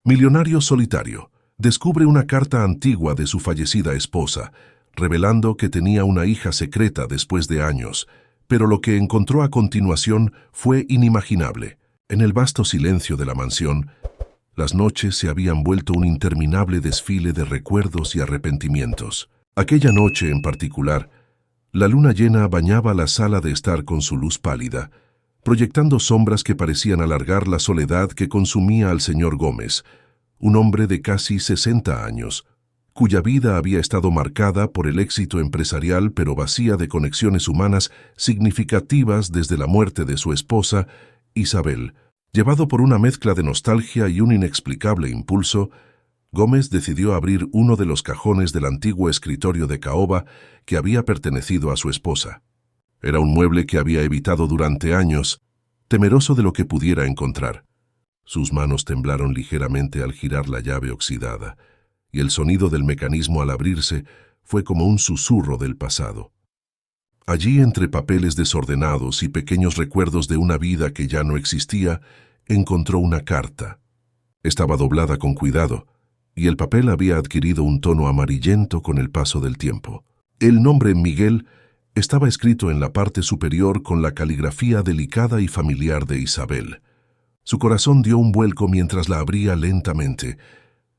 Millonario solitario. Descubre una carta antigua de su fallecida esposa, revelando que tenía una hija secreta después de años, pero lo que encontró a continuación fue inimaginable. En el vasto silencio de la mansión, las noches se habían vuelto un interminable desfile de recuerdos y arrepentimientos. Aquella noche en particular, la luna llena bañaba la sala de estar con su luz pálida, proyectando sombras que parecían alargar la soledad que consumía al señor Gómez, un hombre de casi 60 años, cuya vida había estado marcada por el éxito empresarial pero vacía de conexiones humanas significativas desde la muerte de su esposa, Isabel. Llevado por una mezcla de nostalgia y un inexplicable impulso, Gómez decidió abrir uno de los cajones del antiguo escritorio de caoba que había pertenecido a su esposa. Era un mueble que había evitado durante años, temeroso de lo que pudiera encontrar. Sus manos temblaron ligeramente al girar la llave oxidada, y el sonido del mecanismo al abrirse fue como un susurro del pasado. Allí, entre papeles desordenados y pequeños recuerdos de una vida que ya no existía, encontró una carta. Estaba doblada con cuidado, y el papel había adquirido un tono amarillento con el paso del tiempo. El nombre Miguel estaba escrito en la parte superior con la caligrafía delicada y familiar de Isabel. Su corazón dio un vuelco mientras la abría lentamente,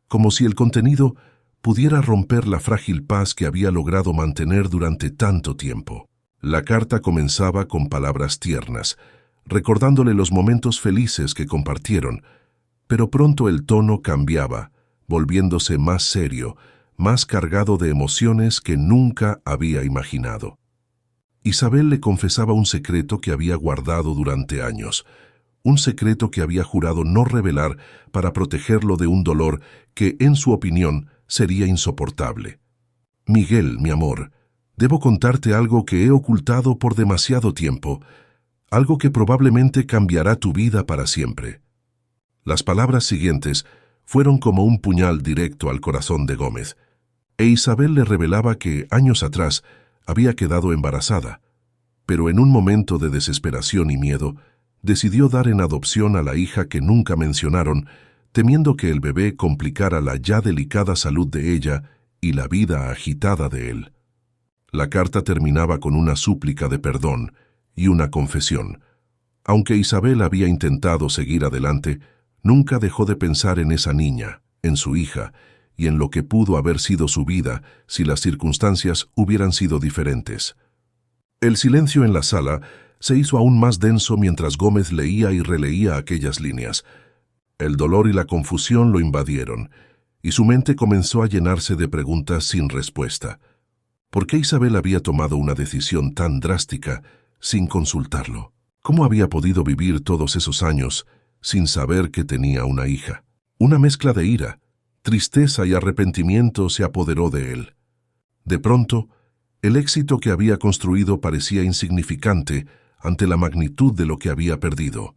como si el contenido pudiera romper la frágil paz que había logrado mantener durante tanto tiempo. La carta comenzaba con palabras tiernas, recordándole los momentos felices que compartieron, pero pronto el tono cambiaba, volviéndose más serio, más cargado de emociones que nunca había imaginado. Isabel le confesaba un secreto que había guardado durante años, un secreto que había jurado no revelar para protegerlo de un dolor que, en su opinión, sería insoportable. Miguel, mi amor, debo contarte algo que he ocultado por demasiado tiempo, algo que probablemente cambiará tu vida para siempre. Las palabras siguientes fueron como un puñal directo al corazón de Gómez, e Isabel le revelaba que, años atrás, había quedado embarazada, pero en un momento de desesperación y miedo, decidió dar en adopción a la hija que nunca mencionaron, temiendo que el bebé complicara la ya delicada salud de ella y la vida agitada de él. La carta terminaba con una súplica de perdón y una confesión. Aunque Isabel había intentado seguir adelante, nunca dejó de pensar en esa niña, en su hija, y en lo que pudo haber sido su vida si las circunstancias hubieran sido diferentes. El silencio en la sala se hizo aún más denso mientras Gómez leía y releía aquellas líneas. El dolor y la confusión lo invadieron, y su mente comenzó a llenarse de preguntas sin respuesta. ¿Por qué Isabel había tomado una decisión tan drástica sin consultarlo? ¿Cómo había podido vivir todos esos años sin saber que tenía una hija? Una mezcla de ira, tristeza y arrepentimiento se apoderó de él. De pronto, el éxito que había construido parecía insignificante ante la magnitud de lo que había perdido.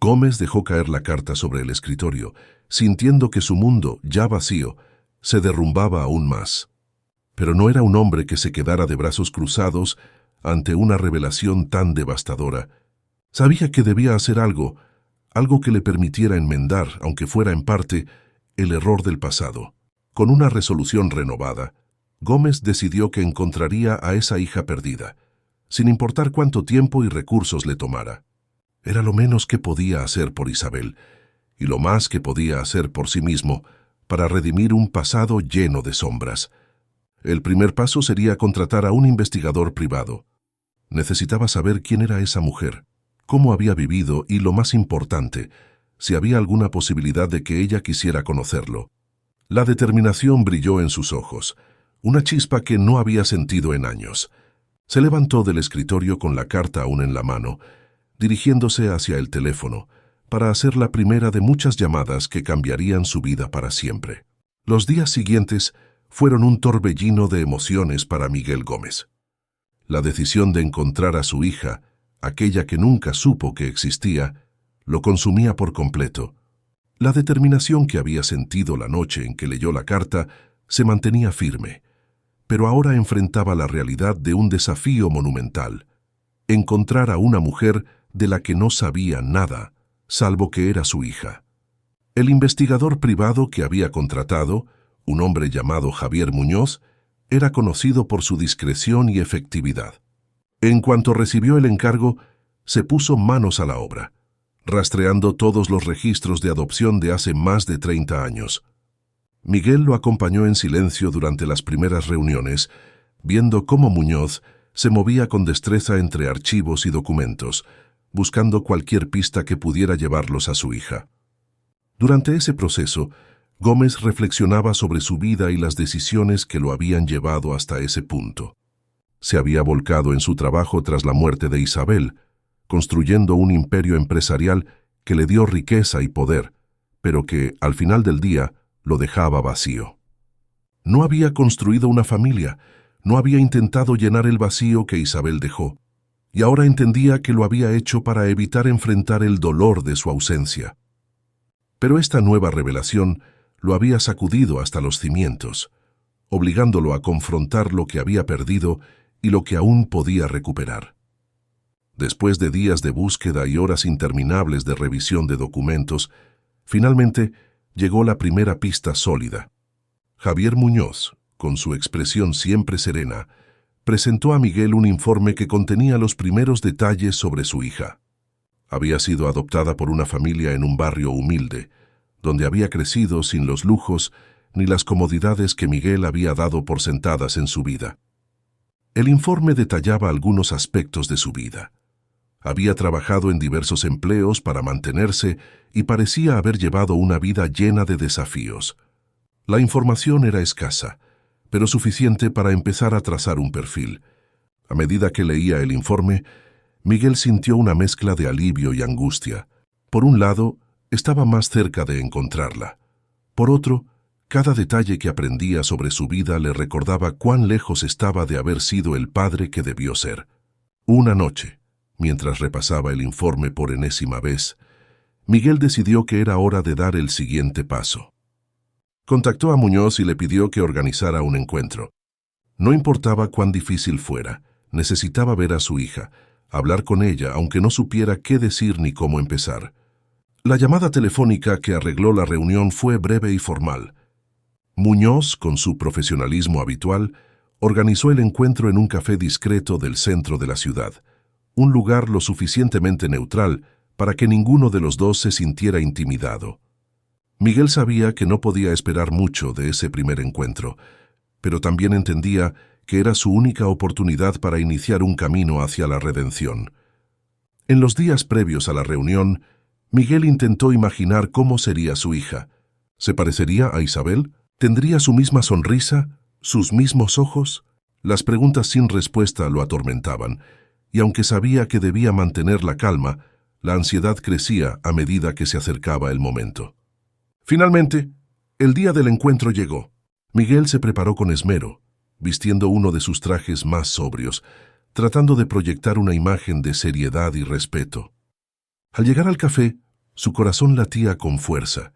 Gómez dejó caer la carta sobre el escritorio, sintiendo que su mundo, ya vacío, se derrumbaba aún más. Pero no era un hombre que se quedara de brazos cruzados ante una revelación tan devastadora. Sabía que debía hacer algo que le permitiera enmendar, aunque fuera en parte, el error del pasado. Con una resolución renovada, Gómez decidió que encontraría a esa hija perdida, sin importar cuánto tiempo y recursos le tomara. Era lo menos que podía hacer por Isabel, y lo más que podía hacer por sí mismo para redimir un pasado lleno de sombras. El primer paso sería contratar a un investigador privado. Necesitaba saber quién era esa mujer, cómo había vivido y, lo más importante, si había alguna posibilidad de que ella quisiera conocerlo. La determinación brilló en sus ojos, una chispa que no había sentido en años. Se levantó del escritorio con la carta aún en la mano, dirigiéndose hacia el teléfono, para hacer la primera de muchas llamadas que cambiarían su vida para siempre. Los días siguientes fueron un torbellino de emociones para Miguel Gómez. La decisión de encontrar a su hija, aquella que nunca supo que existía, lo consumía por completo. La determinación que había sentido la noche en que leyó la carta se mantenía firme, pero ahora enfrentaba la realidad de un desafío monumental: encontrar a una mujer de la que no sabía nada, salvo que era su hija. El investigador privado que había contratado, un hombre llamado Javier Muñoz, era conocido por su discreción y efectividad. En cuanto recibió el encargo, se puso manos a la obra, rastreando todos los registros de adopción de hace más de 30 años. Miguel lo acompañó en silencio durante las primeras reuniones, viendo cómo Muñoz se movía con destreza entre archivos y documentos, buscando cualquier pista que pudiera llevarlos a su hija. Durante ese proceso, Gómez reflexionaba sobre su vida y las decisiones que lo habían llevado hasta ese punto. Se había volcado en su trabajo tras la muerte de Isabel, construyendo un imperio empresarial que le dio riqueza y poder, pero que, al final del día, lo dejaba vacío. No había construido una familia, no había intentado llenar el vacío que Isabel dejó, y ahora entendía que lo había hecho para evitar enfrentar el dolor de su ausencia. Pero esta nueva revelación lo había sacudido hasta los cimientos, obligándolo a confrontar lo que había perdido y lo que aún podía recuperar. Después de días de búsqueda y horas interminables de revisión de documentos, finalmente llegó la primera pista sólida. Javier Muñoz, con su expresión siempre serena, presentó a Miguel un informe que contenía los primeros detalles sobre su hija. Había sido adoptada por una familia en un barrio humilde, donde había crecido sin los lujos ni las comodidades que Miguel había dado por sentadas en su vida. El informe detallaba algunos aspectos de su vida. Había trabajado en diversos empleos para mantenerse y parecía haber llevado una vida llena de desafíos. La información era escasa, pero suficiente para empezar a trazar un perfil. A medida que leía el informe, Miguel sintió una mezcla de alivio y angustia. Por un lado, estaba más cerca de encontrarla. Por otro, cada detalle que aprendía sobre su vida le recordaba cuán lejos estaba de haber sido el padre que debió ser. Una noche, mientras repasaba el informe por enésima vez, Miguel decidió que era hora de dar el siguiente paso. Contactó a Muñoz y le pidió que organizara un encuentro. No importaba cuán difícil fuera, necesitaba ver a su hija, hablar con ella, aunque no supiera qué decir ni cómo empezar. La llamada telefónica que arregló la reunión fue breve y formal. Muñoz, con su profesionalismo habitual, organizó el encuentro en un café discreto del centro de la ciudad, un lugar lo suficientemente neutral para que ninguno de los dos se sintiera intimidado. Miguel sabía que no podía esperar mucho de ese primer encuentro, pero también entendía que era su única oportunidad para iniciar un camino hacia la redención. En los días previos a la reunión, Miguel intentó imaginar cómo sería su hija. ¿Se parecería a Isabel? ¿Tendría su misma sonrisa? ¿Sus mismos ojos? Las preguntas sin respuesta lo atormentaban, y aunque sabía que debía mantener la calma, la ansiedad crecía a medida que se acercaba el momento. Finalmente, el día del encuentro llegó. Miguel se preparó con esmero, vistiendo uno de sus trajes más sobrios, tratando de proyectar una imagen de seriedad y respeto. Al llegar al café, su corazón latía con fuerza,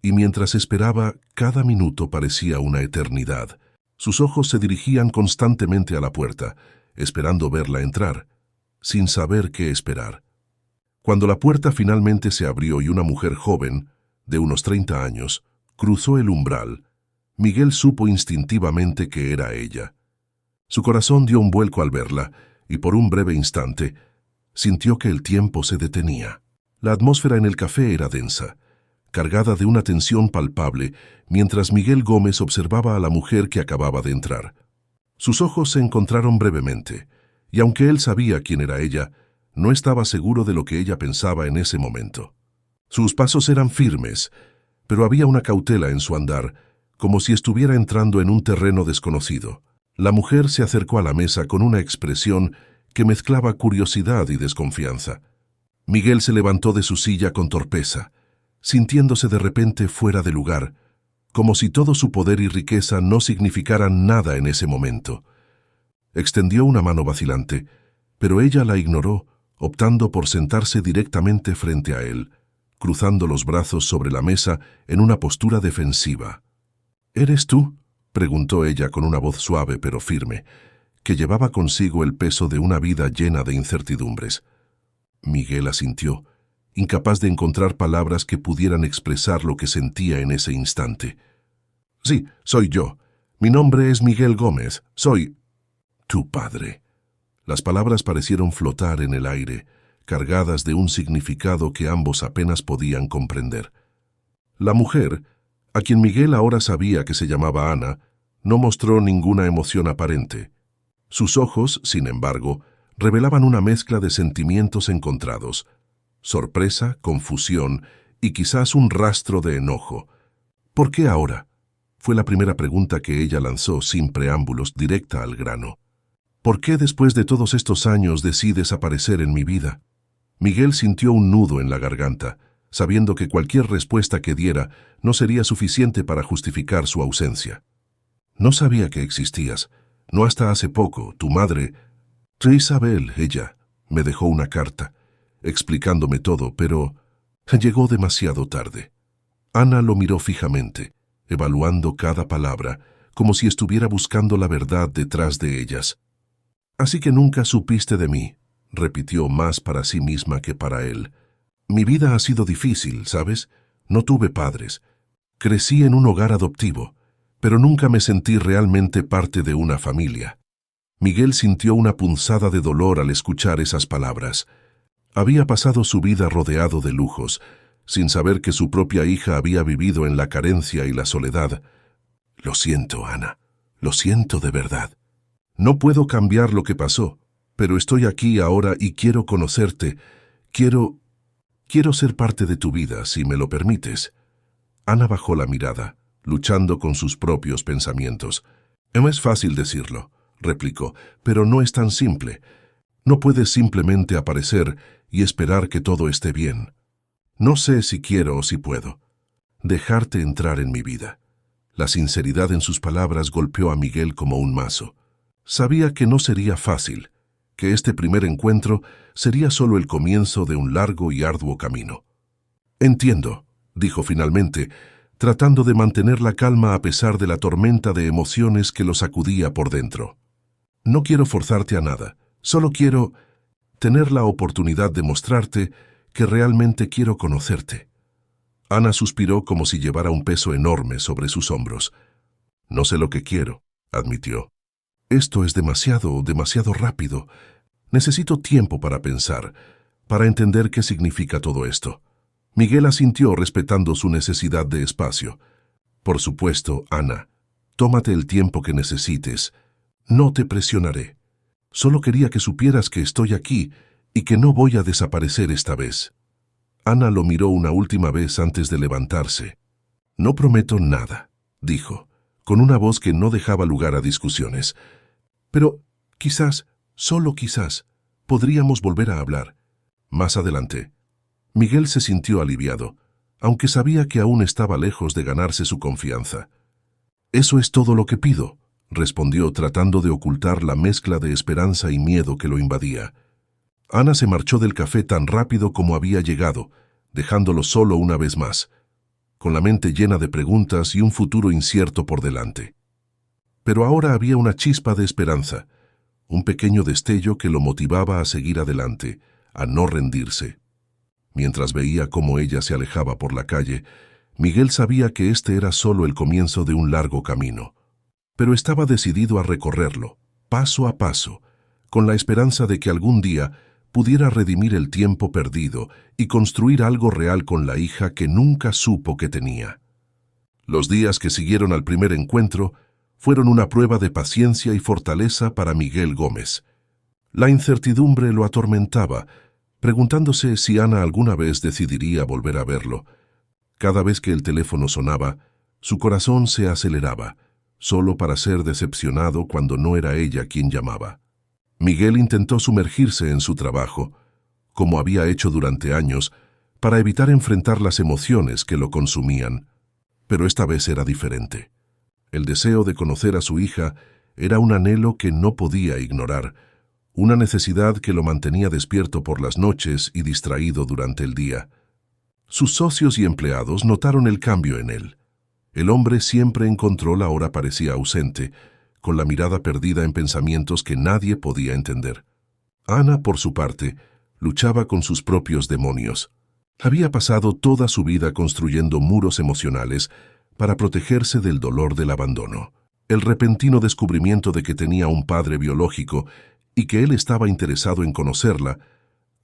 y mientras esperaba, cada minuto parecía una eternidad. Sus ojos se dirigían constantemente a la puerta, esperando verla entrar, sin saber qué esperar. Cuando la puerta finalmente se abrió y una mujer joven, de unos 30 años, cruzó el umbral, Miguel supo instintivamente que era ella. Su corazón dio un vuelco al verla, y por un breve instante, sintió que el tiempo se detenía. La atmósfera en el café era densa, cargada de una tensión palpable, mientras Miguel Gómez observaba a la mujer que acababa de entrar. Sus ojos se encontraron brevemente, y aunque él sabía quién era ella, no estaba seguro de lo que ella pensaba en ese momento. Sus pasos eran firmes, pero había una cautela en su andar, como si estuviera entrando en un terreno desconocido. La mujer se acercó a la mesa con una expresión que mezclaba curiosidad y desconfianza. Miguel se levantó de su silla con torpeza, sintiéndose de repente fuera de lugar, como si todo su poder y riqueza no significaran nada en ese momento. Extendió una mano vacilante, pero ella la ignoró, optando por sentarse directamente frente a él, cruzando los brazos sobre la mesa en una postura defensiva. ¿Eres tú?, preguntó ella con una voz suave pero firme, que llevaba consigo el peso de una vida llena de incertidumbres. Miguel asintió, incapaz de encontrar palabras que pudieran expresar lo que sentía en ese instante. «Sí, soy yo. Mi nombre es Miguel Gómez. Soy tu padre». Las palabras parecieron flotar en el aire, cargadas de un significado que ambos apenas podían comprender. La mujer, a quien Miguel ahora sabía que se llamaba Ana, no mostró ninguna emoción aparente. Sus ojos, sin embargo, revelaban una mezcla de sentimientos encontrados: sorpresa, confusión y quizás un rastro de enojo. «¿Por qué ahora?», fue la primera pregunta que ella lanzó sin preámbulos, directa al grano. «¿Por qué después de todos estos años decides aparecer en mi vida?». Miguel sintió un nudo en la garganta, sabiendo que cualquier respuesta que diera no sería suficiente para justificar su ausencia. «No sabía que existías. No hasta hace poco. Tu madre...» «Isabel, ella, me dejó una carta, explicándome todo, pero llegó demasiado tarde». Ana lo miró fijamente, evaluando cada palabra, como si estuviera buscando la verdad detrás de ellas. «Así que nunca supiste de mí», repitió más para sí misma que para él. «Mi vida ha sido difícil, ¿sabes? No tuve padres. Crecí en un hogar adoptivo, pero nunca me sentí realmente parte de una familia». Miguel sintió una punzada de dolor al escuchar esas palabras. Había pasado su vida rodeado de lujos, sin saber que su propia hija había vivido en la carencia y la soledad. «Lo siento, Ana. Lo siento de verdad. No puedo cambiar lo que pasó, pero estoy aquí ahora y quiero conocerte. Quiero ser parte de tu vida, si me lo permites». Ana bajó la mirada, luchando con sus propios pensamientos. «No es fácil decirlo», replicó, «pero no es tan simple. No puedes simplemente aparecer y esperar que todo esté bien. No sé si quiero o si puedo dejarte entrar en mi vida». La sinceridad en sus palabras golpeó a Miguel como un mazo. Sabía que no sería fácil, que este primer encuentro sería solo el comienzo de un largo y arduo camino. «Entiendo», dijo finalmente, tratando de mantener la calma a pesar de la tormenta de emociones que lo sacudía por dentro. «No quiero forzarte a nada, solo quiero tener la oportunidad de mostrarte que realmente quiero conocerte». Ana suspiró como si llevara un peso enorme sobre sus hombros. «No sé lo que quiero», admitió. «Esto es demasiado rápido. Necesito tiempo para pensar, para entender qué significa todo esto». Miguel asintió respetando su necesidad de espacio. «Por supuesto, Ana. Tómate el tiempo que necesites. No te presionaré. Solo quería que supieras que estoy aquí y que no voy a desaparecer esta vez». Ana lo miró una última vez antes de levantarse. «No prometo nada», dijo, con una voz que no dejaba lugar a discusiones. «Pero quizás, solo quizás, podríamos volver a hablar más adelante». Miguel se sintió aliviado, aunque sabía que aún estaba lejos de ganarse su confianza. «Eso es todo lo que pido», respondió tratando de ocultar la mezcla de esperanza y miedo que lo invadía. Ana se marchó del café tan rápido como había llegado, dejándolo solo una vez más, con la mente llena de preguntas y un futuro incierto por delante. Pero ahora había una chispa de esperanza, un pequeño destello que lo motivaba a seguir adelante, a no rendirse. Mientras veía cómo ella se alejaba por la calle, Miguel sabía que este era solo el comienzo de un largo camino, pero estaba decidido a recorrerlo, paso a paso, con la esperanza de que algún día pudiera redimir el tiempo perdido y construir algo real con la hija que nunca supo que tenía. Los días que siguieron al primer encuentro fueron una prueba de paciencia y fortaleza para Miguel Gómez. La incertidumbre lo atormentaba, preguntándose si Ana alguna vez decidiría volver a verlo. Cada vez que el teléfono sonaba, su corazón se aceleraba, solo para ser decepcionado cuando no era ella quien llamaba. Miguel intentó sumergirse en su trabajo, como había hecho durante años, para evitar enfrentar las emociones que lo consumían. Pero esta vez era diferente. El deseo de conocer a su hija era un anhelo que no podía ignorar, una necesidad que lo mantenía despierto por las noches y distraído durante el día. Sus socios y empleados notaron el cambio en él. El hombre siempre en control ahora parecía ausente, con la mirada perdida en pensamientos que nadie podía entender. Ana, por su parte, luchaba con sus propios demonios. Había pasado toda su vida construyendo muros emocionales para protegerse del dolor del abandono. El repentino descubrimiento de que tenía un padre biológico y que él estaba interesado en conocerla,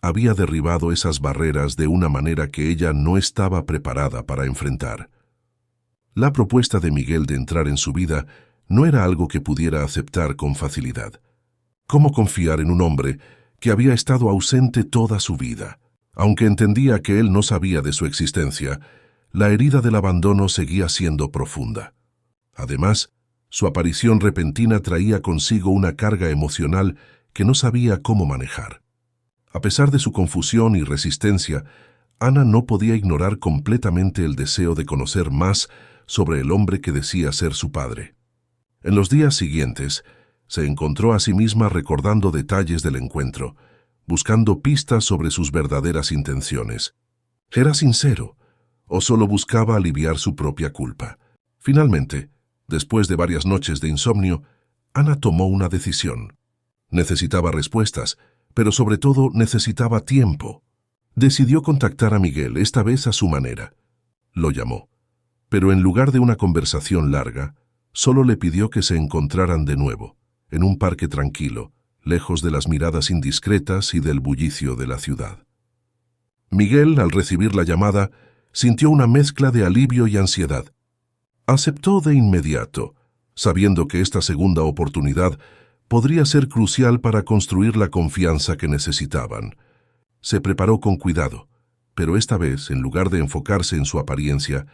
había derribado esas barreras de una manera que ella no estaba preparada para enfrentar. La propuesta de Miguel de entrar en su vida no era algo que pudiera aceptar con facilidad. ¿Cómo confiar en un hombre que había estado ausente toda su vida? Aunque entendía que él no sabía de su existencia, la herida del abandono seguía siendo profunda. Además, su aparición repentina traía consigo una carga emocional que no sabía cómo manejar. A pesar de su confusión y resistencia, Ana no podía ignorar completamente el deseo de conocer más sobre el hombre que decía ser su padre. En los días siguientes, se encontró a sí misma recordando detalles del encuentro, buscando pistas sobre sus verdaderas intenciones. ¿Era sincero o solo buscaba aliviar su propia culpa? Finalmente, después de varias noches de insomnio, Ana tomó una decisión. Necesitaba respuestas, pero sobre todo necesitaba tiempo. Decidió contactar a Miguel, esta vez a su manera. Lo llamó, pero en lugar de una conversación larga, solo le pidió que se encontraran de nuevo, en un parque tranquilo, lejos de las miradas indiscretas y del bullicio de la ciudad. Miguel, al recibir la llamada, sintió una mezcla de alivio y ansiedad. Aceptó de inmediato, sabiendo que esta segunda oportunidad podría ser crucial para construir la confianza que necesitaban. Se preparó con cuidado, pero esta vez, en lugar de enfocarse en su apariencia,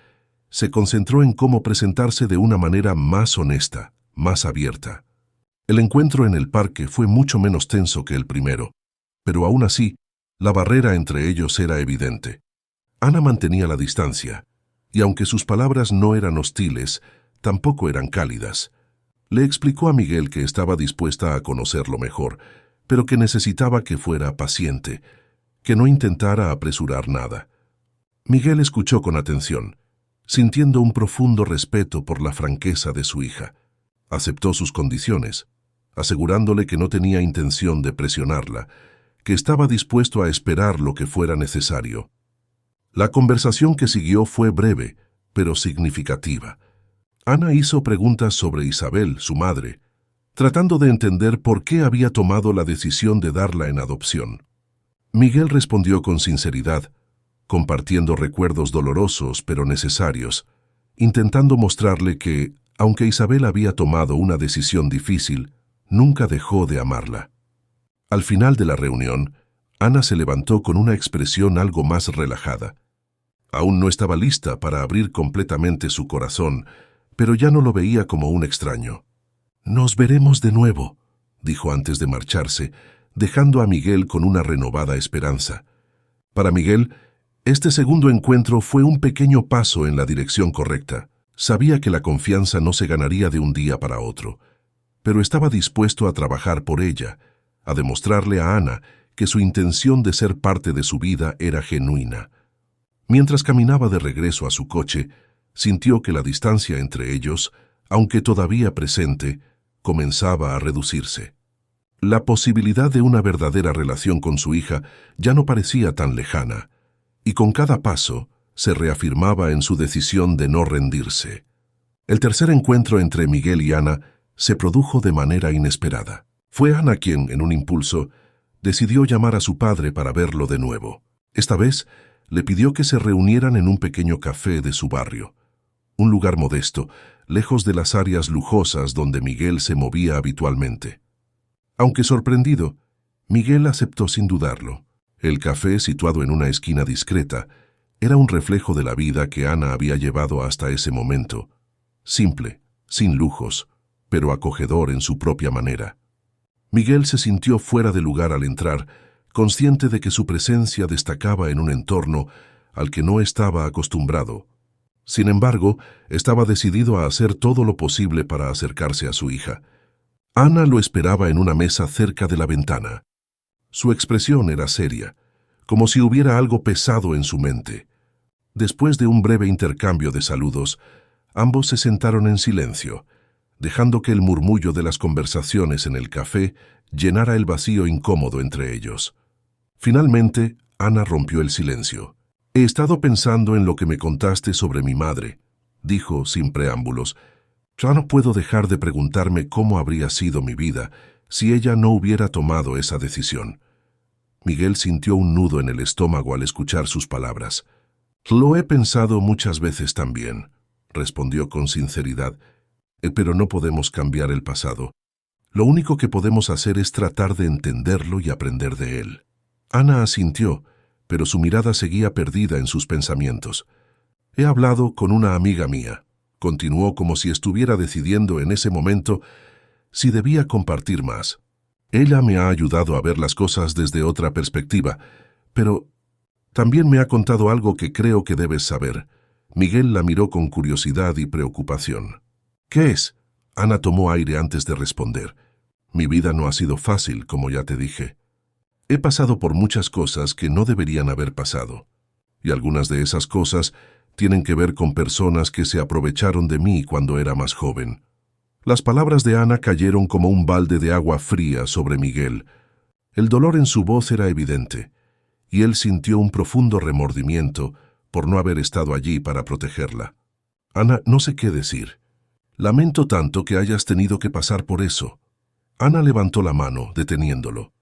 se concentró en cómo presentarse de una manera más honesta, más abierta. El encuentro en el parque fue mucho menos tenso que el primero, pero aún así, la barrera entre ellos era evidente. Ana mantenía la distancia, y aunque sus palabras no eran hostiles, tampoco eran cálidas. Le explicó a Miguel que estaba dispuesta a conocerlo mejor, pero que necesitaba que fuera paciente, que no intentara apresurar nada. Miguel escuchó con atención, sintiendo un profundo respeto por la franqueza de su hija. Aceptó sus condiciones, asegurándole que no tenía intención de presionarla, que estaba dispuesto a esperar lo que fuera necesario. La conversación que siguió fue breve, pero significativa. Ana hizo preguntas sobre Isabel, su madre, tratando de entender por qué había tomado la decisión de darla en adopción. Miguel respondió con sinceridad, compartiendo recuerdos dolorosos pero necesarios, intentando mostrarle que, aunque Isabel había tomado una decisión difícil, nunca dejó de amarla. Al final de la reunión, Ana se levantó con una expresión algo más relajada. Aún no estaba lista para abrir completamente su corazón, pero ya no lo veía como un extraño. «Nos veremos de nuevo», dijo antes de marcharse, dejando a Miguel con una renovada esperanza. Para Miguel, este segundo encuentro fue un pequeño paso en la dirección correcta. Sabía que la confianza no se ganaría de un día para otro, pero estaba dispuesto a trabajar por ella, a demostrarle a Ana que su intención de ser parte de su vida era genuina. Mientras caminaba de regreso a su coche, sintió que la distancia entre ellos, aunque todavía presente, comenzaba a reducirse. La posibilidad de una verdadera relación con su hija ya no parecía tan lejana, y con cada paso se reafirmaba en su decisión de no rendirse. El tercer encuentro entre Miguel y Ana se produjo de manera inesperada. Fue Ana quien, en un impulso, decidió llamar a su padre para verlo de nuevo. Esta vez, le pidió que se reunieran en un pequeño café de su barrio, un lugar modesto, lejos de las áreas lujosas donde Miguel se movía habitualmente. Aunque sorprendido, Miguel aceptó sin dudarlo. El café, situado en una esquina discreta, era un reflejo de la vida que Ana había llevado hasta ese momento, simple, sin lujos, pero acogedor en su propia manera. Miguel se sintió fuera de lugar al entrar, consciente de que su presencia destacaba en un entorno al que no estaba acostumbrado. Sin embargo, estaba decidido a hacer todo lo posible para acercarse a su hija. Ana lo esperaba en una mesa cerca de la ventana. Su expresión era seria, como si hubiera algo pesado en su mente. Después de un breve intercambio de saludos, ambos se sentaron en silencio, dejando que el murmullo de las conversaciones en el café llenara el vacío incómodo entre ellos. Finalmente, Ana rompió el silencio. He estado pensando en lo que me contaste sobre mi madre, dijo sin preámbulos. Ya no puedo dejar de preguntarme cómo habría sido mi vida si ella no hubiera tomado esa decisión. Miguel sintió un nudo en el estómago al escuchar sus palabras. Lo he pensado muchas veces también, respondió con sinceridad, pero no podemos cambiar el pasado. Lo único que podemos hacer es tratar de entenderlo y aprender de él. Ana asintió, pero su mirada seguía perdida en sus pensamientos. He hablado con una amiga mía. Continuó como si estuviera decidiendo en ese momento si debía compartir más. Ella me ha ayudado a ver las cosas desde otra perspectiva, pero también me ha contado algo que creo que debes saber. Miguel la miró con curiosidad y preocupación. ¿Qué es? Ana tomó aire antes de responder. Mi vida no ha sido fácil, como ya te dije. He pasado por muchas cosas que no deberían haber pasado. Y algunas de esas cosas tienen que ver con personas que se aprovecharon de mí cuando era más joven. Las palabras de Ana cayeron como un balde de agua fría sobre Miguel. El dolor en su voz era evidente, y él sintió un profundo remordimiento por no haber estado allí para protegerla. Ana, no sé qué decir. Lamento tanto que hayas tenido que pasar por eso. Ana levantó la mano, deteniéndolo.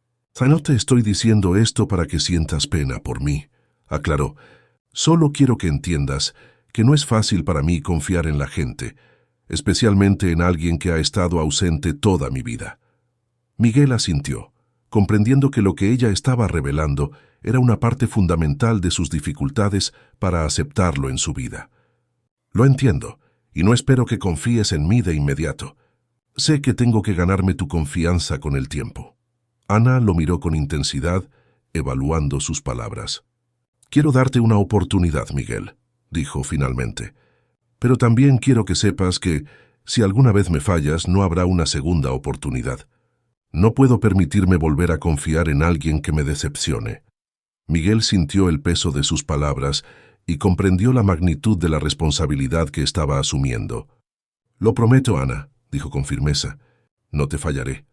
No te estoy diciendo esto para que sientas pena por mí, aclaró. Solo quiero que entiendas que no es fácil para mí confiar en la gente, especialmente en alguien que ha estado ausente toda mi vida. Miguel asintió, comprendiendo que lo que ella estaba revelando era una parte fundamental de sus dificultades para aceptarlo en su vida. Lo entiendo, y no espero que confíes en mí de inmediato. Sé que tengo que ganarme tu confianza con el tiempo. Ana lo miró con intensidad, evaluando sus palabras. Quiero darte una oportunidad, Miguel, dijo finalmente. Pero también quiero que sepas que, si alguna vez me fallas, no habrá una segunda oportunidad. No puedo permitirme volver a confiar en alguien que me decepcione. Miguel sintió el peso de sus palabras y comprendió la magnitud de la responsabilidad que estaba asumiendo. Lo prometo, Ana, dijo con firmeza. No te fallaré.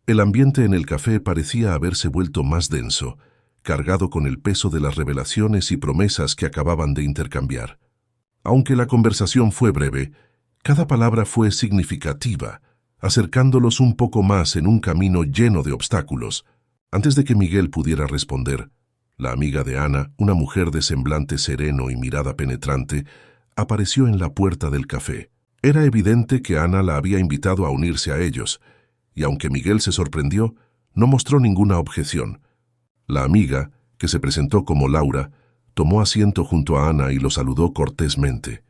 El ambiente en el café parecía haberse vuelto más denso, cargado con el peso de las revelaciones y promesas que acababan de intercambiar. Aunque la conversación fue breve, cada palabra fue significativa, acercándolos un poco más en un camino lleno de obstáculos. Antes de que Miguel pudiera responder, la amiga de Ana, una mujer de semblante sereno y mirada penetrante, apareció en la puerta del café. Era evidente que Ana la había invitado a unirse a ellos, y aunque Miguel se sorprendió, no mostró ninguna objeción. La amiga, que se presentó como Laura, tomó asiento junto a Ana y lo saludó cortésmente.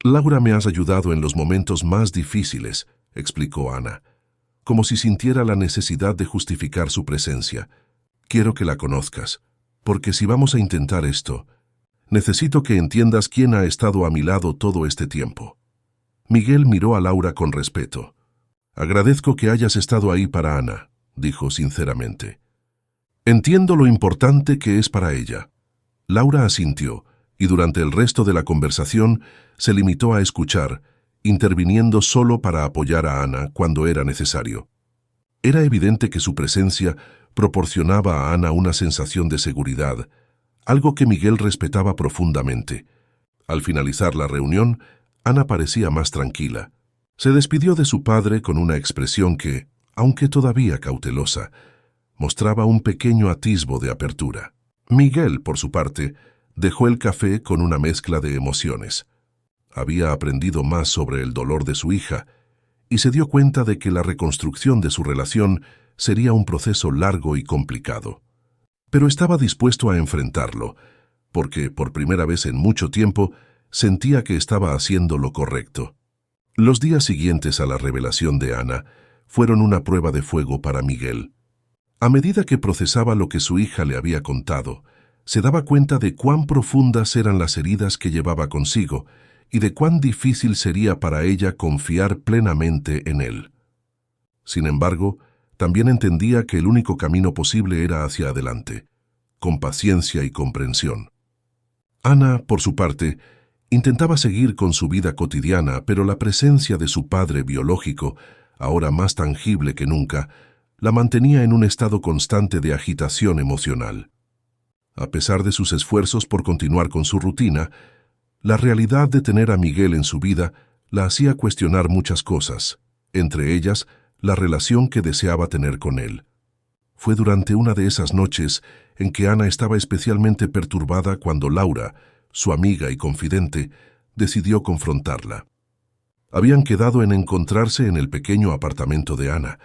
Laura, me has ayudado en los momentos más difíciles, explicó Ana, como si sintiera la necesidad de justificar su presencia. Quiero que la conozcas, porque si vamos a intentar esto, necesito que entiendas quién ha estado a mi lado todo este tiempo. Miguel miró a Laura con respeto. Agradezco que hayas estado ahí para Ana, dijo sinceramente. Entiendo lo importante que es para ella. Laura asintió, y durante el resto de la conversación se limitó a escuchar, interviniendo solo para apoyar a Ana cuando era necesario. Era evidente que su presencia proporcionaba a Ana una sensación de seguridad, algo que Miguel respetaba profundamente. Al finalizar la reunión, Ana parecía más tranquila. Se despidió de su padre con una expresión que, aunque todavía cautelosa, mostraba un pequeño atisbo de apertura. Miguel, por su parte, dejó el café con una mezcla de emociones. Había aprendido más sobre el dolor de su hija y se dio cuenta de que la reconstrucción de su relación sería un proceso largo y complicado. Pero estaba dispuesto a enfrentarlo, porque, por primera vez en mucho tiempo, sentía que estaba haciendo lo correcto. Los días siguientes a la revelación de Ana fueron una prueba de fuego para Miguel. A medida que procesaba lo que su hija le había contado, se daba cuenta de cuán profundas eran las heridas que llevaba consigo y de cuán difícil sería para ella confiar plenamente en él. Sin embargo, también entendía que el único camino posible era hacia adelante, con paciencia y comprensión. Ana, por su parte, intentaba seguir con su vida cotidiana, pero la presencia de su padre biológico, ahora más tangible que nunca, la mantenía en un estado constante de agitación emocional. A pesar de sus esfuerzos por continuar con su rutina, la realidad de tener a Miguel en su vida la hacía cuestionar muchas cosas, entre ellas la relación que deseaba tener con él. Fue durante una de esas noches en que Ana estaba especialmente perturbada cuando Laura, su amiga y confidente, decidió confrontarla. Habían quedado en encontrarse en el pequeño apartamento de Ana,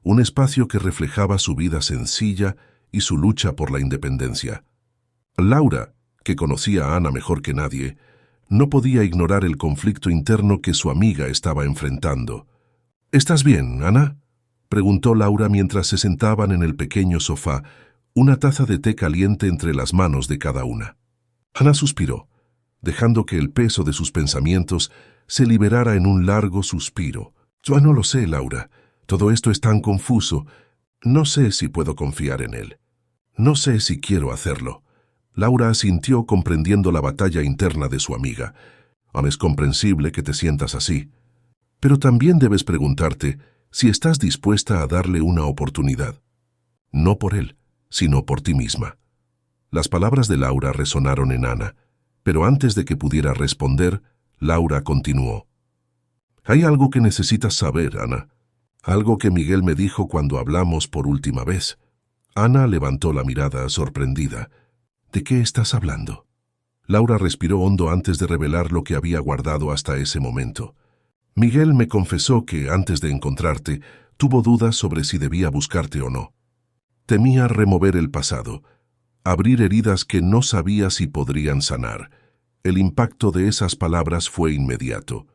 un espacio que reflejaba su vida sencilla y su lucha por la independencia. Laura, que conocía a Ana mejor que nadie, no podía ignorar el conflicto interno que su amiga estaba enfrentando. «¿Estás bien, Ana?», preguntó Laura mientras se sentaban en el pequeño sofá, una taza de té caliente entre las manos de cada una. Ana suspiró, dejando que el peso de sus pensamientos se liberara en un largo suspiro. «Yo no lo sé, Laura. Todo esto es tan confuso. No sé si puedo confiar en él. No sé si quiero hacerlo». Laura asintió comprendiendo la batalla interna de su amiga. «Es comprensible que te sientas así. Pero también debes preguntarte si estás dispuesta a darle una oportunidad. No por él, sino por ti misma». Las palabras de Laura resonaron en Ana, pero antes de que pudiera responder, Laura continuó. «Hay algo que necesitas saber, Ana. Algo que Miguel me dijo cuando hablamos por última vez». Ana levantó la mirada sorprendida. «¿De qué estás hablando?». Laura respiró hondo antes de revelar lo que había guardado hasta ese momento. «Miguel me confesó que, antes de encontrarte, tuvo dudas sobre si debía buscarte o no. Temía remover el pasado, abrir heridas que no sabía si podrían sanar». El impacto de esas palabras fue inmediato.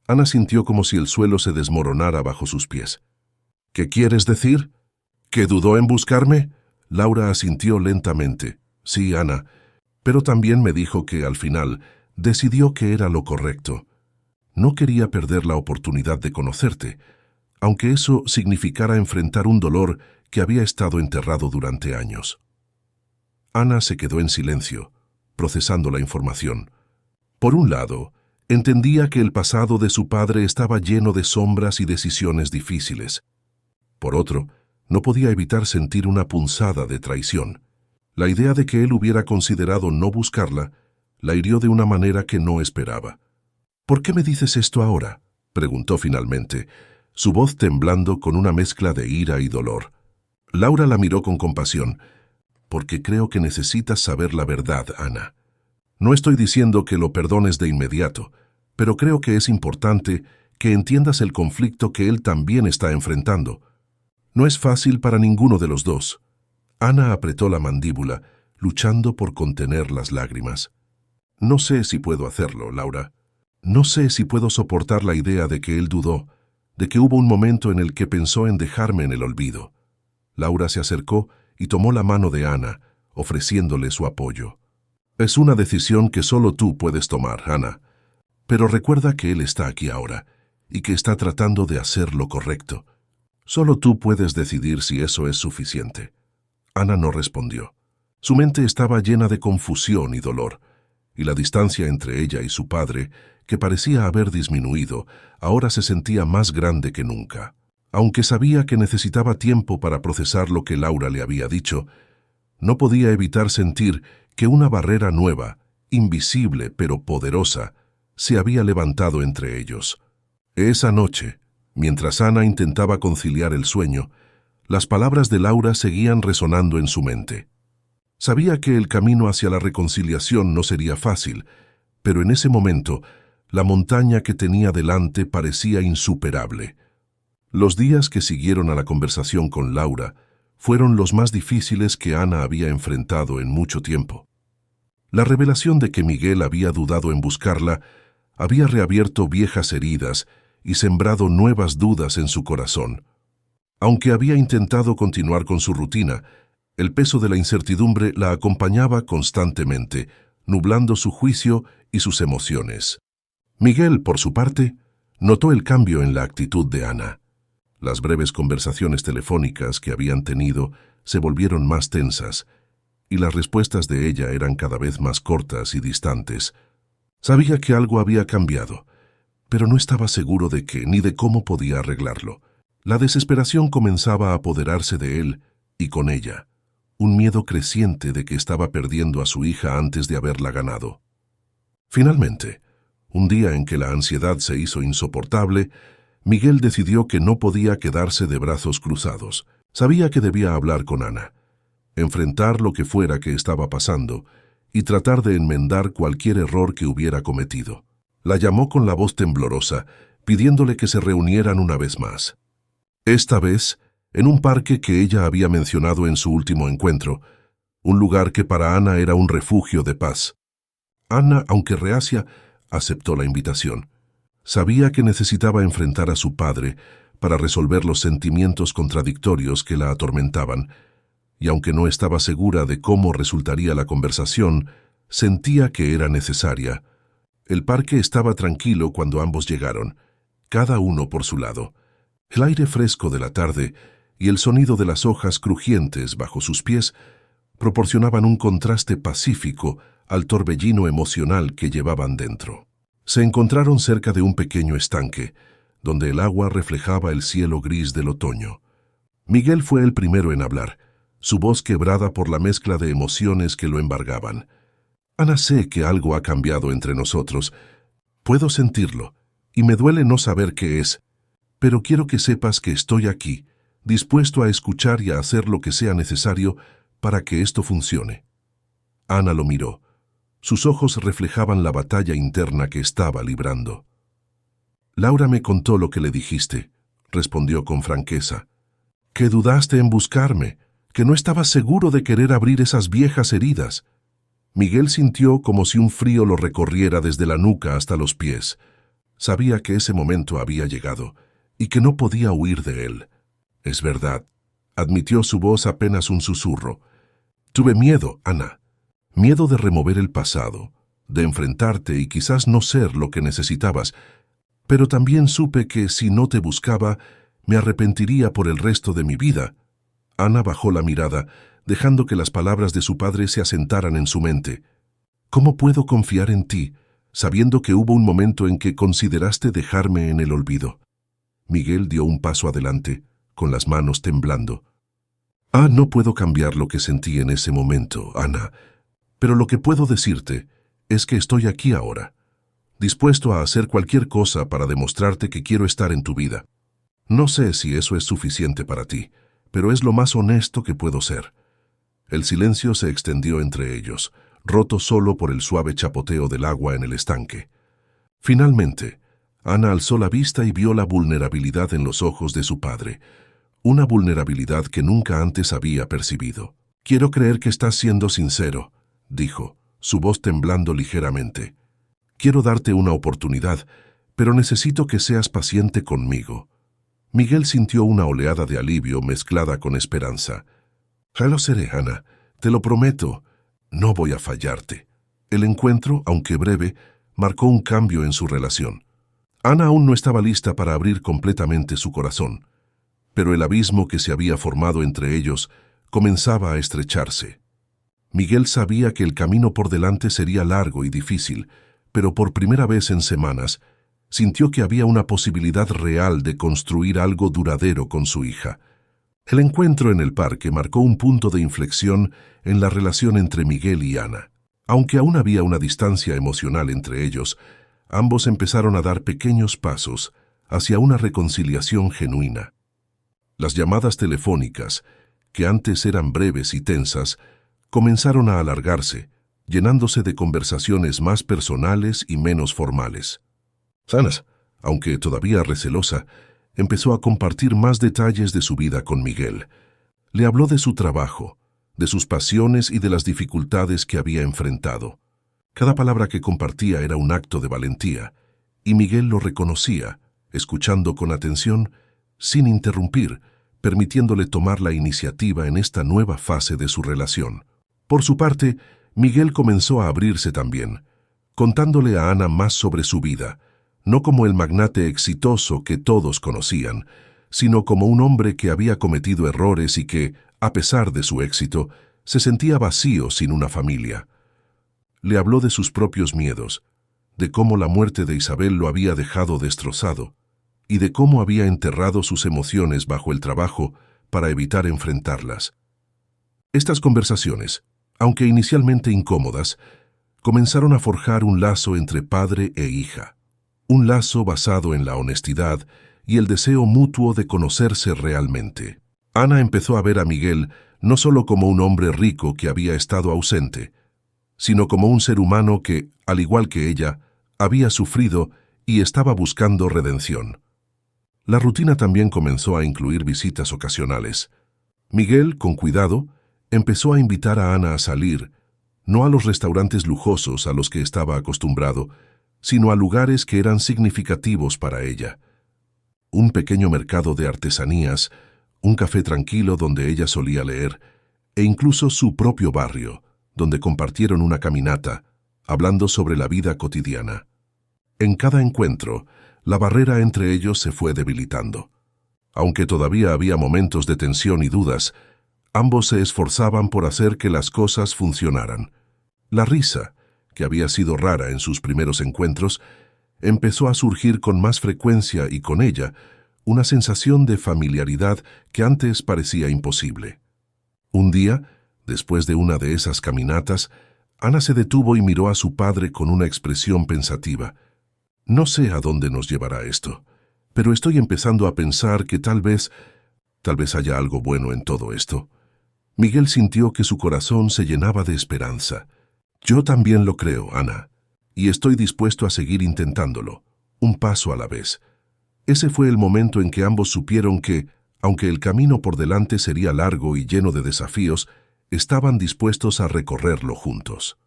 Ana sintió como si el suelo se desmoronara bajo sus pies. «¿Qué quieres decir? ¿Que dudó en buscarme?». Laura asintió lentamente. «Sí, Ana, pero también me dijo que, al final, decidió que era lo correcto. No quería perder la oportunidad de conocerte, aunque eso significara enfrentar un dolor que había estado enterrado durante años». Ana se quedó en silencio, procesando la información. Por un lado, entendía que el pasado de su padre estaba lleno de sombras y decisiones difíciles. Por otro, no podía evitar sentir una punzada de traición. La idea de que él hubiera considerado no buscarla la hirió de una manera que no esperaba. «¿Por qué me dices esto ahora?», preguntó finalmente, su voz temblando con una mezcla de ira y dolor. Laura la miró con compasión. «Porque creo que necesitas saber la verdad, Ana. No estoy diciendo que lo perdones de inmediato, pero creo que es importante que entiendas el conflicto que él también está enfrentando. No es fácil para ninguno de los dos». Ana apretó la mandíbula, luchando por contener las lágrimas. «No sé si puedo hacerlo, Laura. No sé si puedo soportar la idea de que él dudó, de que hubo un momento en el que pensó en dejarme en el olvido». Laura se acercó y tomó la mano de Ana, ofreciéndole su apoyo. «Es una decisión que solo tú puedes tomar, Ana. Pero recuerda que él está aquí ahora y que está tratando de hacer lo correcto. Solo tú puedes decidir si eso es suficiente». Ana no respondió. Su mente estaba llena de confusión y dolor, y la distancia entre ella y su padre, que parecía haber disminuido, ahora se sentía más grande que nunca. Aunque sabía que necesitaba tiempo para procesar lo que Laura le había dicho, no podía evitar sentir que una barrera nueva, invisible pero poderosa, se había levantado entre ellos. Esa noche, mientras Ana intentaba conciliar el sueño, las palabras de Laura seguían resonando en su mente. Sabía que el camino hacia la reconciliación no sería fácil, pero en ese momento, la montaña que tenía delante parecía insuperable. Los días que siguieron a la conversación con Laura fueron los más difíciles que Ana había enfrentado en mucho tiempo. La revelación de que Miguel había dudado en buscarla había reabierto viejas heridas y sembrado nuevas dudas en su corazón. Aunque había intentado continuar con su rutina, el peso de la incertidumbre la acompañaba constantemente, nublando su juicio y sus emociones. Miguel, por su parte, notó el cambio en la actitud de Ana. Las breves conversaciones telefónicas que habían tenido se volvieron más tensas, y las respuestas de ella eran cada vez más cortas y distantes. Sabía que algo había cambiado, pero no estaba seguro de qué ni de cómo podía arreglarlo. La desesperación comenzaba a apoderarse de él y con ella un miedo creciente de que estaba perdiendo a su hija antes de haberla ganado. Finalmente, un día en que la ansiedad se hizo insoportable, Miguel decidió que no podía quedarse de brazos cruzados. Sabía que debía hablar con Ana, enfrentar lo que fuera que estaba pasando y tratar de enmendar cualquier error que hubiera cometido. La llamó con la voz temblorosa, pidiéndole que se reunieran una vez más. Esta vez, en un parque que ella había mencionado en su último encuentro, un lugar que para Ana era un refugio de paz. Ana, aunque reacia, aceptó la invitación. Sabía que necesitaba enfrentar a su padre para resolver los sentimientos contradictorios que la atormentaban, y aunque no estaba segura de cómo resultaría la conversación, sentía que era necesaria. El parque estaba tranquilo cuando ambos llegaron, cada uno por su lado. El aire fresco de la tarde y el sonido de las hojas crujientes bajo sus pies proporcionaban un contraste pacífico al torbellino emocional que llevaban dentro. Se encontraron cerca de un pequeño estanque, donde el agua reflejaba el cielo gris del otoño. Miguel fue el primero en hablar, su voz quebrada por la mezcla de emociones que lo embargaban. Ana, sé que algo ha cambiado entre nosotros. Puedo sentirlo, y me duele no saber qué es, pero quiero que sepas que estoy aquí, dispuesto a escuchar y a hacer lo que sea necesario para que esto funcione. Ana lo miró. Sus ojos reflejaban la batalla interna que estaba librando. Laura me contó lo que le dijiste, respondió con franqueza. Que dudaste en buscarme, que no estabas seguro de querer abrir esas viejas heridas. Miguel sintió como si un frío lo recorriera desde la nuca hasta los pies. Sabía que ese momento había llegado y que no podía huir de él. Es verdad, admitió su voz apenas un susurro. Tuve miedo, Ana. Miedo de remover el pasado, de enfrentarte y quizás no ser lo que necesitabas, pero también supe que si no te buscaba, me arrepentiría por el resto de mi vida. Ana bajó la mirada, dejando que las palabras de su padre se asentaran en su mente. ¿Cómo puedo confiar en ti, sabiendo que hubo un momento en que consideraste dejarme en el olvido? Miguel dio un paso adelante, con las manos temblando. No puedo cambiar lo que sentí en ese momento, Ana, pero lo que puedo decirte es que estoy aquí ahora, dispuesto a hacer cualquier cosa para demostrarte que quiero estar en tu vida. No sé si eso es suficiente para ti, pero es lo más honesto que puedo ser. El silencio se extendió entre ellos, roto solo por el suave chapoteo del agua en el estanque. Finalmente, Ana alzó la vista y vio la vulnerabilidad en los ojos de su padre, una vulnerabilidad que nunca antes había percibido. Quiero creer que estás siendo sincero, dijo, su voz temblando ligeramente. Quiero darte una oportunidad, pero necesito que seas paciente conmigo. Miguel sintió una oleada de alivio mezclada con esperanza. Ya lo seré, Ana, te lo prometo. No voy a fallarte. El encuentro, aunque breve, marcó un cambio en su relación. Ana aún no estaba lista para abrir completamente su corazón, pero el abismo que se había formado entre ellos comenzaba a estrecharse. Miguel sabía que el camino por delante sería largo y difícil, pero por primera vez en semanas, sintió que había una posibilidad real de construir algo duradero con su hija. El encuentro en el parque marcó un punto de inflexión en la relación entre Miguel y Ana. Aunque aún había una distancia emocional entre ellos, ambos empezaron a dar pequeños pasos hacia una reconciliación genuina. Las llamadas telefónicas, que antes eran breves y tensas, comenzaron a alargarse, llenándose de conversaciones más personales y menos formales. Ana, aunque todavía recelosa, empezó a compartir más detalles de su vida con Miguel. Le habló de su trabajo, de sus pasiones y de las dificultades que había enfrentado. Cada palabra que compartía era un acto de valentía, y Miguel lo reconocía, escuchando con atención, sin interrumpir, permitiéndole tomar la iniciativa en esta nueva fase de su relación. Por su parte, Miguel comenzó a abrirse también, contándole a Ana más sobre su vida, no como el magnate exitoso que todos conocían, sino como un hombre que había cometido errores y que, a pesar de su éxito, se sentía vacío sin una familia. Le habló de sus propios miedos, de cómo la muerte de Isabel lo había dejado destrozado, y de cómo había enterrado sus emociones bajo el trabajo para evitar enfrentarlas. Estas conversaciones, aunque inicialmente incómodas, comenzaron a forjar un lazo entre padre e hija. Un lazo basado en la honestidad y el deseo mutuo de conocerse realmente. Ana empezó a ver a Miguel no solo como un hombre rico que había estado ausente, sino como un ser humano que, al igual que ella, había sufrido y estaba buscando redención. La rutina también comenzó a incluir visitas ocasionales. Miguel, con cuidado, empezó a invitar a Ana a salir, no a los restaurantes lujosos a los que estaba acostumbrado, sino a lugares que eran significativos para ella. Un pequeño mercado de artesanías, un café tranquilo donde ella solía leer, e incluso su propio barrio, donde compartieron una caminata, hablando sobre la vida cotidiana. En cada encuentro, la barrera entre ellos se fue debilitando. Aunque todavía había momentos de tensión y dudas, ambos se esforzaban por hacer que las cosas funcionaran. La risa, que había sido rara en sus primeros encuentros, empezó a surgir con más frecuencia y con ella una sensación de familiaridad que antes parecía imposible. Un día, después de una de esas caminatas, Ana se detuvo y miró a su padre con una expresión pensativa. No sé a dónde nos llevará esto, pero estoy empezando a pensar que tal vez haya algo bueno en todo esto. Miguel sintió que su corazón se llenaba de esperanza. Yo también lo creo, Ana, y estoy dispuesto a seguir intentándolo, un paso a la vez. Ese fue el momento en que ambos supieron que, aunque el camino por delante sería largo y lleno de desafíos, estaban dispuestos a recorrerlo juntos.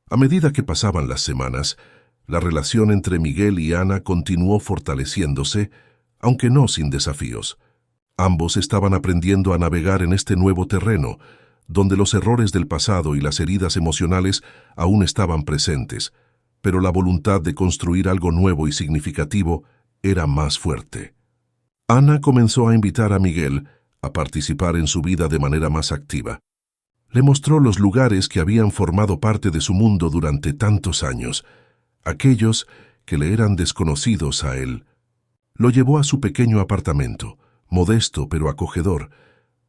A medida que pasaban las semanas, la relación entre Miguel y Ana continuó fortaleciéndose, aunque no sin desafíos. Ambos estaban aprendiendo a navegar en este nuevo terreno, donde los errores del pasado y las heridas emocionales aún estaban presentes, pero la voluntad de construir algo nuevo y significativo era más fuerte. Ana comenzó a invitar a Miguel a participar en su vida de manera más activa. Le mostró los lugares que habían formado parte de su mundo durante tantos años, aquellos que le eran desconocidos a él. Lo llevó a su pequeño apartamento, modesto pero acogedor,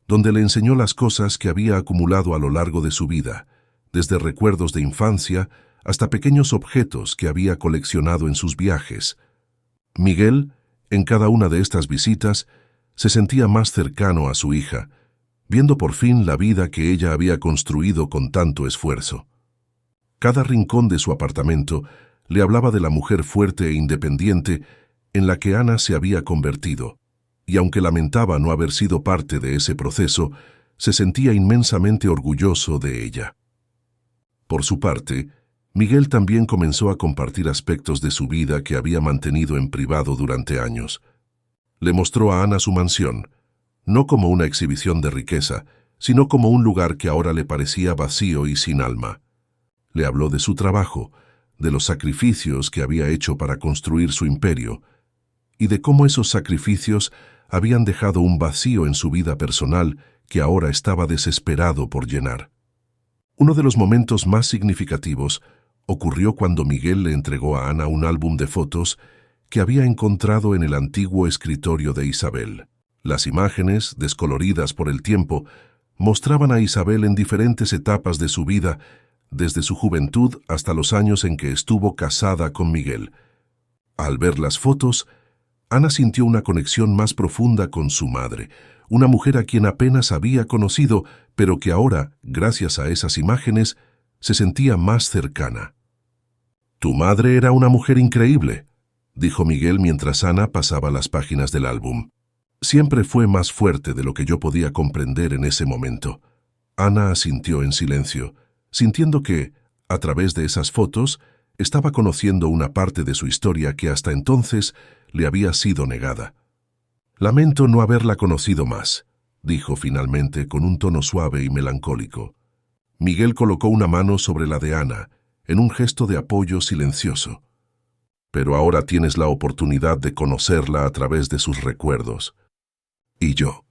donde le enseñó las cosas que había acumulado a lo largo de su vida, desde recuerdos de infancia hasta pequeños objetos que había coleccionado en sus viajes. Miguel, en cada una de estas visitas, se sentía más cercano a su hija, viendo por fin la vida que ella había construido con tanto esfuerzo. Cada rincón de su apartamento le hablaba de la mujer fuerte e independiente en la que Ana se había convertido, y aunque lamentaba no haber sido parte de ese proceso, se sentía inmensamente orgulloso de ella. Por su parte, Miguel también comenzó a compartir aspectos de su vida que había mantenido en privado durante años. Le mostró a Ana su mansión, no como una exhibición de riqueza, sino como un lugar que ahora le parecía vacío y sin alma. Le habló de su trabajo, de los sacrificios que había hecho para construir su imperio, y de cómo esos sacrificios habían dejado un vacío en su vida personal que ahora estaba desesperado por llenar. Uno de los momentos más significativos ocurrió cuando Miguel le entregó a Ana un álbum de fotos que había encontrado en el antiguo escritorio de Isabel. Las imágenes, descoloridas por el tiempo, mostraban a Isabel en diferentes etapas de su vida, desde su juventud hasta los años en que estuvo casada con Miguel. Al ver las fotos, Ana sintió una conexión más profunda con su madre, una mujer a quien apenas había conocido, pero que ahora, gracias a esas imágenes, se sentía más cercana. «Tu madre era una mujer increíble», dijo Miguel mientras Ana pasaba las páginas del álbum. «Siempre fue más fuerte de lo que yo podía comprender en ese momento». Ana asintió en silencio, sintiendo que, a través de esas fotos, estaba conociendo una parte de su historia que hasta entonces le había sido negada. «Lamento no haberla conocido más», dijo finalmente con un tono suave y melancólico. Miguel colocó una mano sobre la de Ana, en un gesto de apoyo silencioso. «Pero ahora tienes la oportunidad de conocerla a través de sus recuerdos. Y yo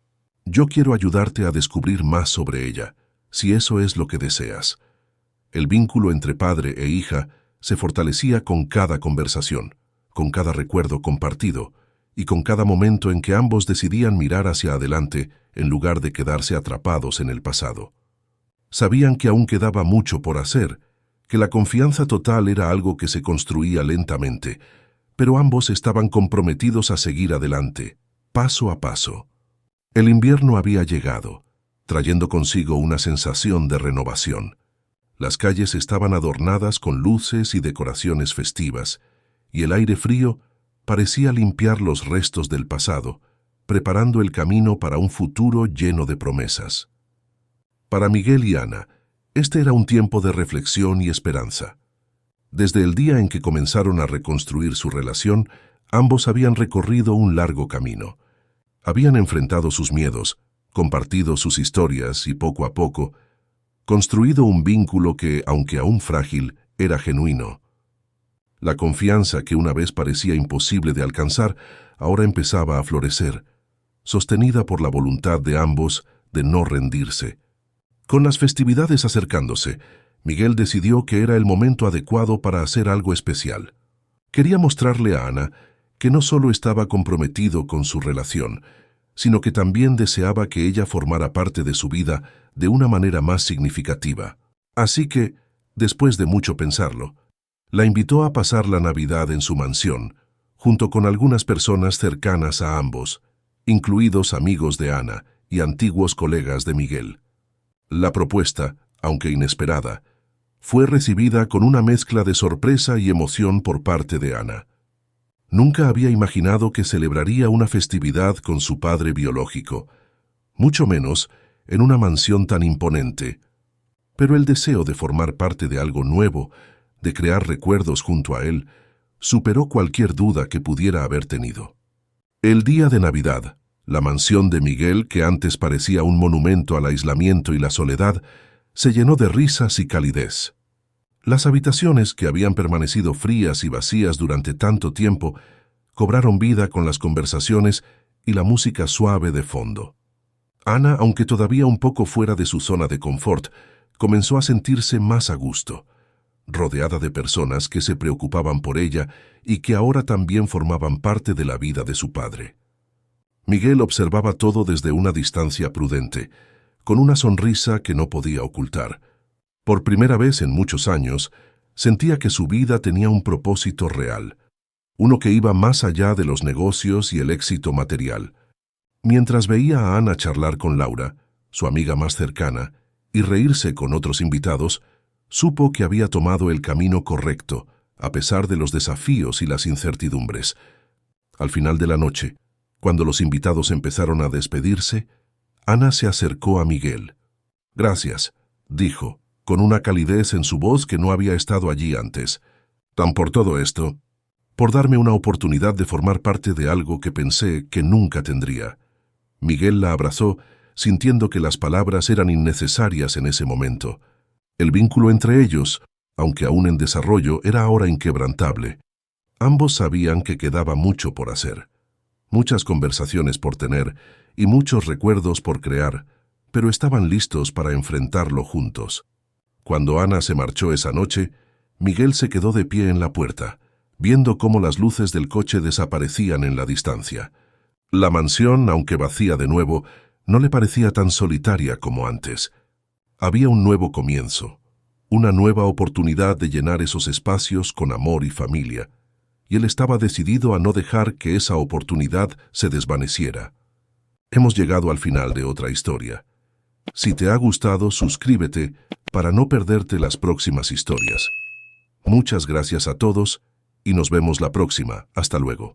quiero ayudarte a descubrir más sobre ella, si eso es lo que deseas». El vínculo entre padre e hija se fortalecía con cada conversación, con cada recuerdo compartido y con cada momento en que ambos decidían mirar hacia adelante en lugar de quedarse atrapados en el pasado. Sabían que aún quedaba mucho por hacer, que la confianza total era algo que se construía lentamente, pero ambos estaban comprometidos a seguir adelante, paso a paso. El invierno había llegado, trayendo consigo una sensación de renovación. Las calles estaban adornadas con luces y decoraciones festivas, y el aire frío parecía limpiar los restos del pasado, preparando el camino para un futuro lleno de promesas. Para Miguel y Ana, este era un tiempo de reflexión y esperanza. Desde el día en que comenzaron a reconstruir su relación, ambos habían recorrido un largo camino. Habían enfrentado sus miedos, compartido sus historias y poco a poco, construido un vínculo que, aunque aún frágil, era genuino. La confianza que una vez parecía imposible de alcanzar, ahora empezaba a florecer, sostenida por la voluntad de ambos de no rendirse. Con las festividades acercándose, Miguel decidió que era el momento adecuado para hacer algo especial. Quería mostrarle a Ana que no solo estaba comprometido con su relación, sino que también deseaba que ella formara parte de su vida de una manera más significativa. Así que, después de mucho pensarlo, la invitó a pasar la Navidad en su mansión, junto con algunas personas cercanas a ambos, incluidos amigos de Ana y antiguos colegas de Miguel. La propuesta, aunque inesperada, fue recibida con una mezcla de sorpresa y emoción por parte de Ana. Nunca había imaginado que celebraría una festividad con su padre biológico, mucho menos en una mansión tan imponente. Pero el deseo de formar parte de algo nuevo, de crear recuerdos junto a él, superó cualquier duda que pudiera haber tenido. El día de Navidad, la mansión de Miguel, que antes parecía un monumento al aislamiento y la soledad, se llenó de risas y calidez. Las habitaciones, que habían permanecido frías y vacías durante tanto tiempo, cobraron vida con las conversaciones y la música suave de fondo. Ana, aunque todavía un poco fuera de su zona de confort, comenzó a sentirse más a gusto, rodeada de personas que se preocupaban por ella y que ahora también formaban parte de la vida de su padre. Miguel observaba todo desde una distancia prudente, con una sonrisa que no podía ocultar. Por primera vez en muchos años, sentía que su vida tenía un propósito real, uno que iba más allá de los negocios y el éxito material. Mientras veía a Ana charlar con Laura, su amiga más cercana, y reírse con otros invitados, supo que había tomado el camino correcto, a pesar de los desafíos y las incertidumbres. Al final de la noche, cuando los invitados empezaron a despedirse, Ana se acercó a Miguel. «Gracias», dijo, con una calidez en su voz que no había estado allí antes. «Tan por todo esto, por darme una oportunidad de formar parte de algo que pensé que nunca tendría». Miguel la abrazó, sintiendo que las palabras eran innecesarias en ese momento. El vínculo entre ellos, aunque aún en desarrollo, era ahora inquebrantable. Ambos sabían que quedaba mucho por hacer, muchas conversaciones por tener y muchos recuerdos por crear, pero estaban listos para enfrentarlo juntos. Cuando Ana se marchó esa noche, Miguel se quedó de pie en la puerta, viendo cómo las luces del coche desaparecían en la distancia. La mansión, aunque vacía de nuevo, no le parecía tan solitaria como antes. Había un nuevo comienzo, una nueva oportunidad de llenar esos espacios con amor y familia, y él estaba decidido a no dejar que esa oportunidad se desvaneciera. Hemos llegado al final de otra historia. Si te ha gustado, suscríbete para no perderte las próximas historias. Muchas gracias a todos y nos vemos la próxima. Hasta luego.